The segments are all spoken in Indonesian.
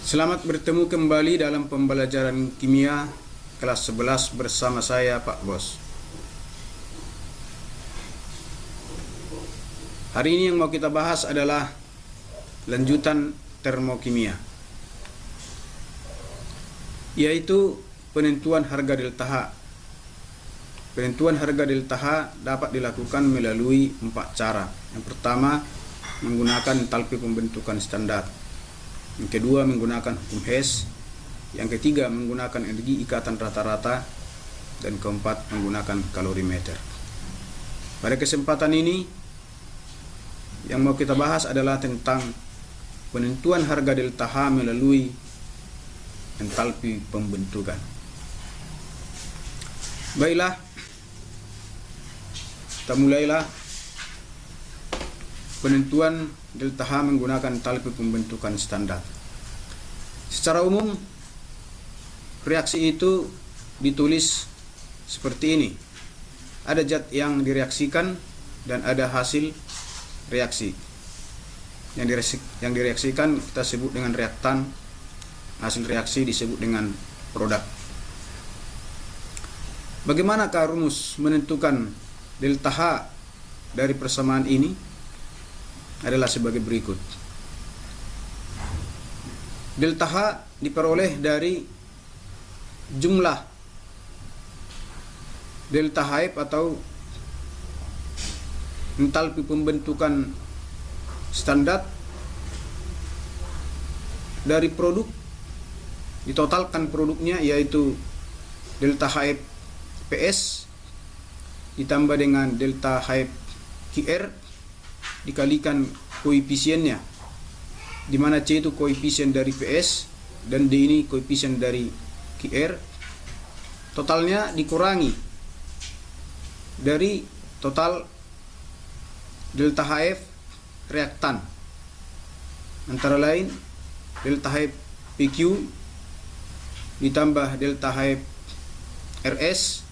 Selamat bertemu kembali dalam pembelajaran kimia kelas 11 bersama saya Pak Bos. Hari ini yang mau kita bahas adalah lanjutan termokimia, yaitu penentuan harga delta H. Penentuan harga delta H dapat dilakukan melalui 4 cara. Yang pertama, menggunakan entalpi pembentukan standar. Yang kedua, menggunakan hukum Hess. Yang ketiga, menggunakan energi ikatan rata-rata. Dan keempat, menggunakan kalorimeter. Pada kesempatan ini, yang mau kita bahas adalah tentang penentuan harga delta H melalui entalpi pembentukan. Baiklah, kita mulailah penentuan delta H menggunakan entalpi pembentukan standar. Secara umum, reaksi itu ditulis seperti ini. Ada zat yang direaksikan dan ada hasil reaksi. Yang direaksikan kita sebut dengan reaktan, hasil reaksi disebut dengan produk. Bagaimanakah rumus menentukan delta H dari persamaan ini? Adalah sebagai berikut. Delta H diperoleh dari jumlah delta H atau entalpi pembentukan standar dari produk, ditotalkan produknya, yaitu delta H PS ditambah dengan delta H QR dikalikan koefisiennya, di mana C itu koefisien dari PS dan D ini koefisien dari QR. Totalnya dikurangi dari total delta HF reaktan, antara lain delta H PQ ditambah delta H RS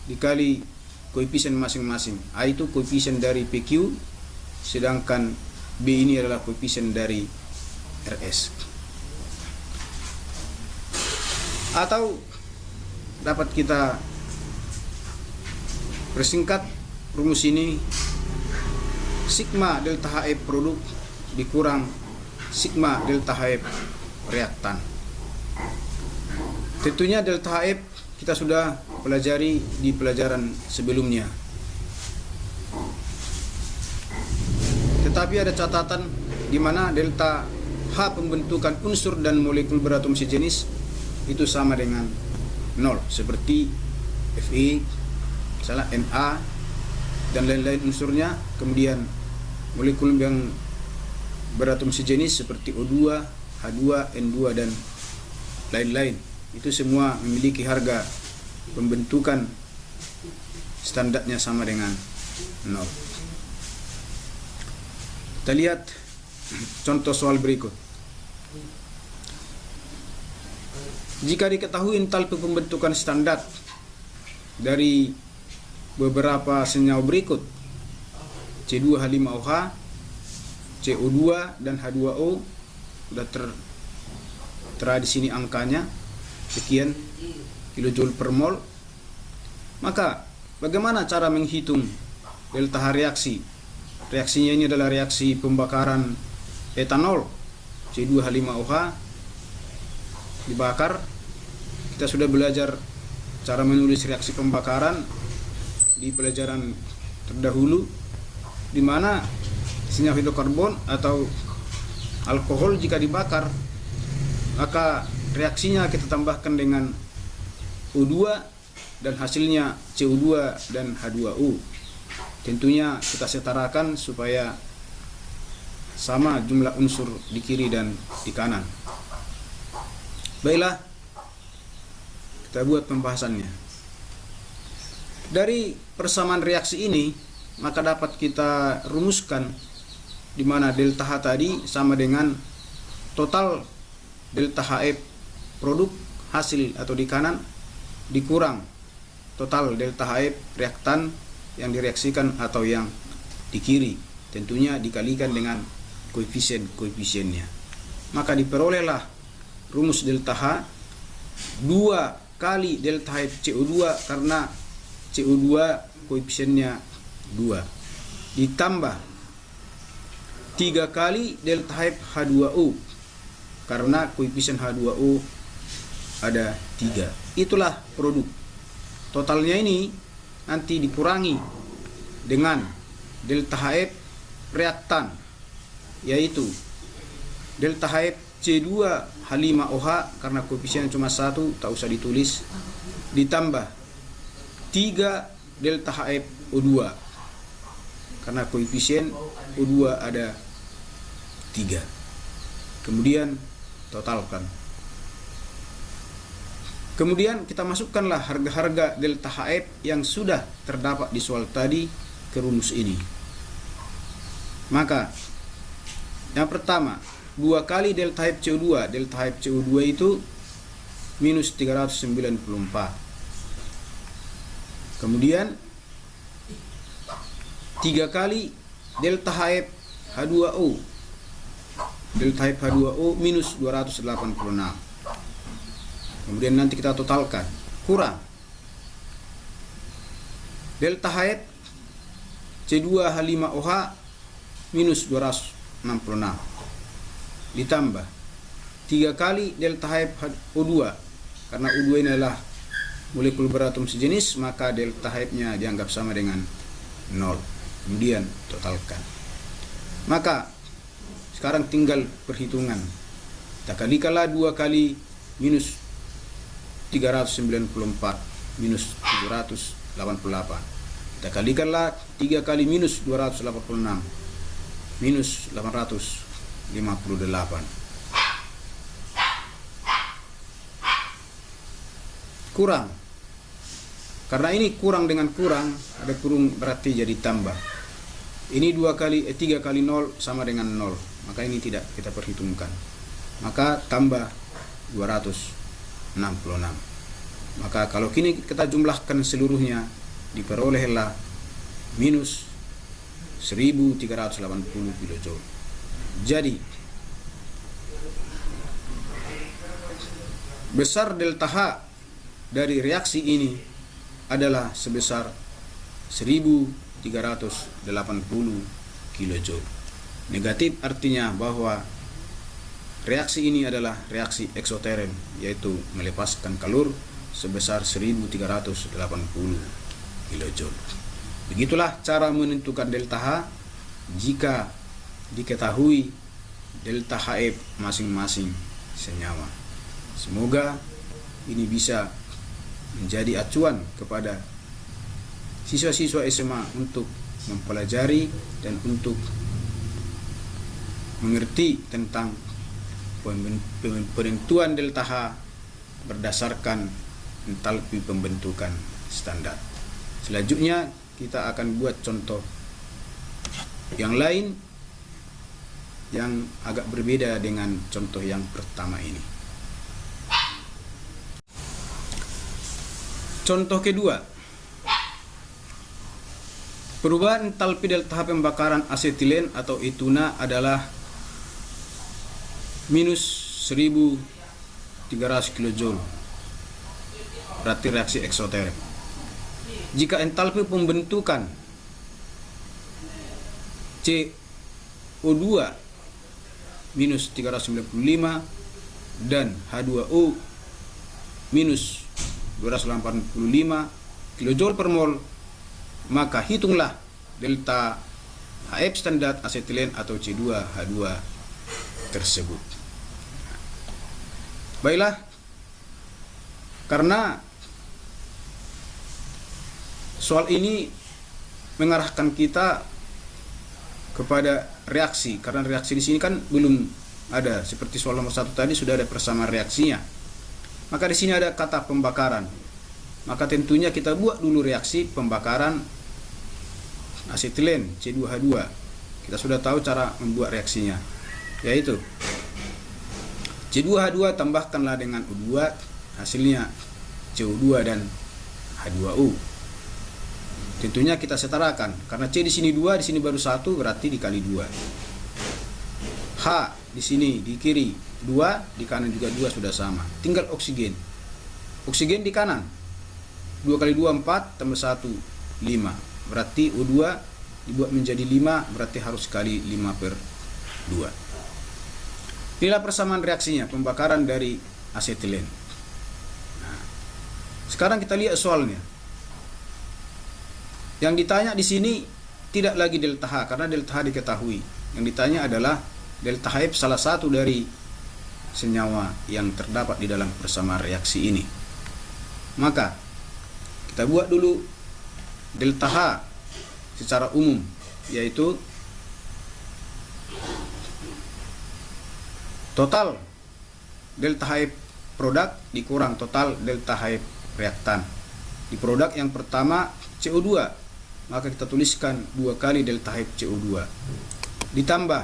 dikali koefisien masing-masing. A itu koefisien dari PQ, sedangkan B ini adalah koefisien dari RS. Atau dapat kita persingkat rumus ini, sigma delta HF produk dikurang sigma delta HF reaktan. Tentunya delta HF kita sudah pelajari di pelajaran sebelumnya. Tetapi ada catatan di mana delta H pembentukan unsur dan molekul beratom sejenis itu sama dengan 0, seperti Fe, misalnya Na dan lain-lain unsurnya. Kemudian molekul yang beratom sejenis seperti O2, H2, N2 dan lain-lain. Itu semua memiliki harga pembentukan standarnya sama dengan 0. Kita lihat contoh soal berikut. Jika diketahui entalpi pembentukan standar dari beberapa senyawa berikut, C2H5OH, CO2 dan H2O, sudah tertera di sini angkanya sekian kilojoule per mol, maka bagaimana cara menghitung delta H reaksi? Reaksinya ini adalah reaksi pembakaran etanol, C2H5OH dibakar. Kita sudah belajar cara menulis reaksi pembakaran di pelajaran terdahulu, di mana senyawa hidrokarbon atau alkohol jika dibakar, maka reaksinya kita tambahkan dengan O2 dan hasilnya CO2 dan H2O. Tentunya kita setarakan supaya sama jumlah unsur di kiri dan di kanan. Baiklah, kita buat pembahasannya. Dari persamaan reaksi ini, maka dapat kita rumuskan di mana delta H tadi sama dengan total delta HF produk hasil atau di kanan dikurang total delta HF reaktan yang direaksikan atau yang di kiri, tentunya dikalikan dengan koefisiennya. Maka diperolehlah rumus delta H 2 kali delta H CO2 karena CO2 koefisiennya 2 ditambah 3 kali delta H H2O karena koefisien H2O ada 3. Itulah produk. Totalnya ini nanti dikurangi dengan delta H reaktan, yaitu delta H C2H5OH karena koefisiennya cuma 1, tak usah ditulis, ditambah 3 delta HFO2 karena koefisien O2 ada 3. Kemudian totalkan. Kemudian kita masukkanlah harga-harga delta HF yang sudah terdapat di soal tadi ke rumus ini. Maka yang pertama 2 kali delta H CO2, delta H CO2 itu minus 394. Kemudian 3 kali delta H H2O, delta H H2O minus 286. Kemudian nanti kita totalkan, kurang delta H C2H5OH minus 266 ditambah 3 kali delta H O2 karena O2 ini adalah molekul beratom sejenis, maka delta H-nya dianggap sama dengan 0. Kemudian totalkan. Maka sekarang tinggal perhitungan. Kita kalikanlah 2 kali minus 394 minus 788. Kita kalikanlah 3 kali minus 286 minus 858. Kurang. Karena ini kurang dengan kurang, ada kurung berarti jadi tambah. Ini 3 kali 0 sama dengan 0. Maka ini tidak kita perhitungkan. Maka tambah 266. Maka kalau kini kita jumlahkan seluruhnya, diperolehlah minus 1380 kJ. Jadi besar delta H dari reaksi ini adalah sebesar 1380 kJ. Negatif artinya bahwa reaksi ini adalah reaksi eksoterm, yaitu melepaskan kalor sebesar 1380 kJ. Begitulah cara menentukan delta H jika diketahui delta HF masing-masing senyawa. Semoga ini bisa menjadi acuan kepada siswa-siswa SMA untuk mempelajari dan untuk mengerti tentang penentuan delta H berdasarkan entalpi pembentukan standar. Selanjutnya kita akan buat contoh yang lain yang agak berbeda dengan contoh yang pertama ini. Contoh kedua, perubahan entalpi delta H pembakaran asetilen atau etuna adalah minus 1300 kJ, berarti reaksi eksoterm. Jika entalpi pembentukan CO2 minus 395 dan H2O minus 285 kJ per mol, maka hitunglah delta HF standar asetilen atau C2H2 tersebut. Baiklah, karena soal ini mengarahkan kita kepada reaksi, karena reaksi di sini kan belum ada, seperti soal nomor 1 tadi sudah ada persamaan reaksinya. Maka di sini ada kata pembakaran. Maka tentunya kita buat dulu reaksi pembakaran asetilen C2H2. Kita sudah tahu cara membuat reaksinya, yaitu C2H2 tambahkanlah dengan O2, hasilnya CO2 dan H2O. Tentunya kita setarakan, karena C di sini 2, di sini baru 1, berarti dikali 2. H di sini di kiri 2, di kanan juga 2 sudah sama. Tinggal oksigen. Oksigen di kanan 2 kali 2 4 tambah 1 5. Berarti O2 dibuat menjadi 5, berarti harus kali 5/2. Inilah persamaan reaksinya pembakaran dari asetilen. Nah, sekarang kita lihat soalnya. Yang ditanya di sini tidak lagi delta H karena delta H diketahui. Yang ditanya adalah delta H salah satu dari senyawa yang terdapat di dalam persamaan reaksi ini. Maka kita buat dulu delta H secara umum, yaitu total delta H produk dikurang total delta H reaktan. Di produk yang pertama CO2, maka kita tuliskan 2 kali delta H CO2 ditambah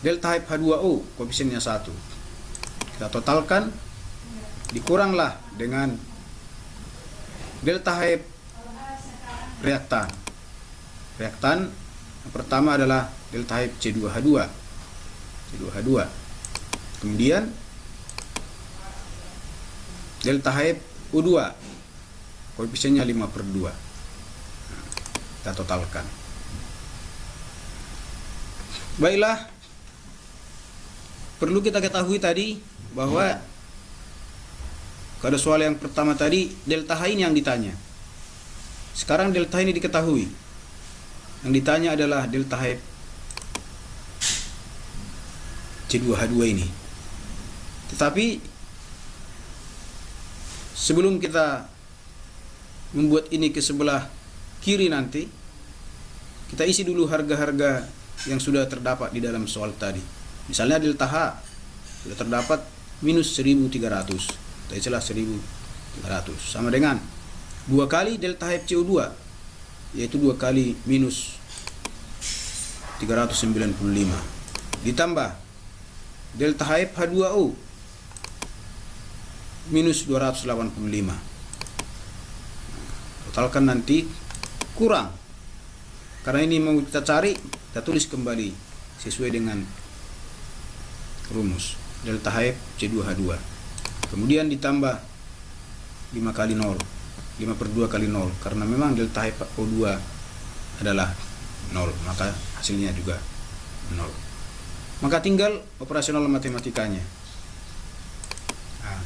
delta H H2O, koefisiennya 1. Kita totalkan, dikuranglah dengan delta H reaktan. Reaktan yang pertama adalah delta H C2H2. Kemudian delta H O2, koefisiennya 5/2. Kita totalkan. Baiklah, perlu kita ketahui tadi bahwa pada soal yang pertama tadi delta H ini yang ditanya. Sekarang delta H ini diketahui. Yang ditanya adalah delta H C2H2 ini. Tetapi sebelum kita membuat ini ke sebelah kiri nanti, kita isi dulu harga-harga yang sudah terdapat di dalam soal tadi. Misalnya delta H sudah terdapat minus 1300. Kita isilah 1300 sama dengan 2 kali delta H CO2, yaitu 2 kali minus 395 ditambah delta H H2O minus 285. Totalkan nanti kurang. Karena ini mau kita cari, kita tulis kembali sesuai dengan rumus delta H C2H2. Kemudian ditambah 5 kali 0, 5/2 kali 0, karena memang delta H O2 adalah 0, maka hasilnya juga 0. Maka tinggal operasional matematikanya. Nah,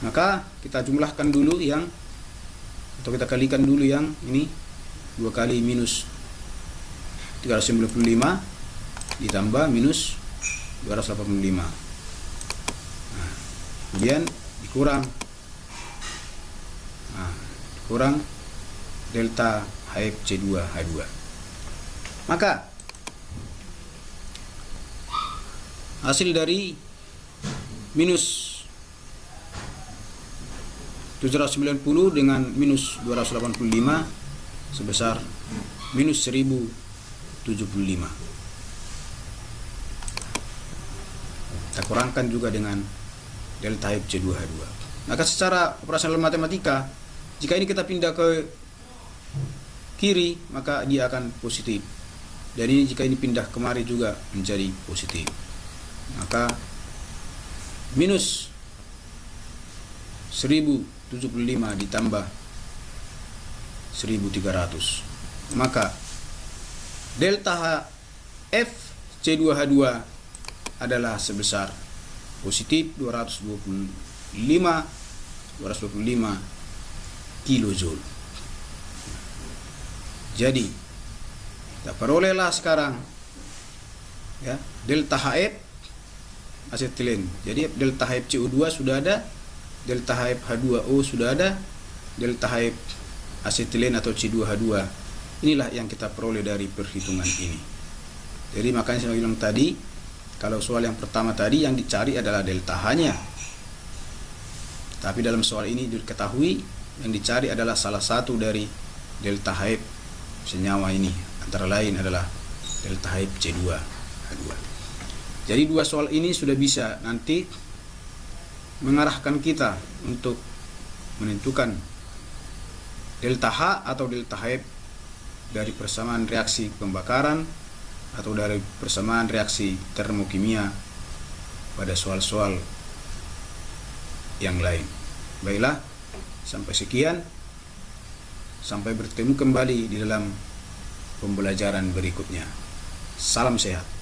maka kita jumlahkan dulu yang, atau kita kalikan dulu yang ini 2 kali minus 395 ditambah minus 285. Nah, kemudian dikurang, kurang delta H C2H2. Maka hasil dari minus 790 dengan minus 285 sebesar minus 1075. Kita kurangkan juga dengan delta H C2H2. Maka secara operasional matematika, jika ini kita pindah ke kiri, maka dia akan positif. Jadi jika ini pindah kemari juga menjadi positif. Maka minus 1075 ditambah 1300. Maka delta H F C2H2 adalah sebesar positif 225 kilojoule. Jadi kita perolehlah sekarang ya delta HF asetilen. Jadi delta HF CO2 sudah ada, delta HF H2O sudah ada, delta HF asetilen atau C2H2. Inilah yang kita peroleh dari perhitungan ini. Jadi makanya saya bilang tadi, kalau soal yang pertama tadi yang dicari adalah delta H-nya. Tapi dalam soal ini diketahui yang dicari adalah salah satu dari delta H senyawa ini, antara lain adalah delta H C2H2. Jadi dua soal ini sudah bisa nanti mengarahkan kita untuk menentukan delta H atau delta H dari persamaan reaksi pembakaran atau dari persamaan reaksi termokimia pada soal-soal yang lain. Baiklah, sampai sekian. Sampai bertemu kembali di dalam pembelajaran berikutnya. Salam sehat.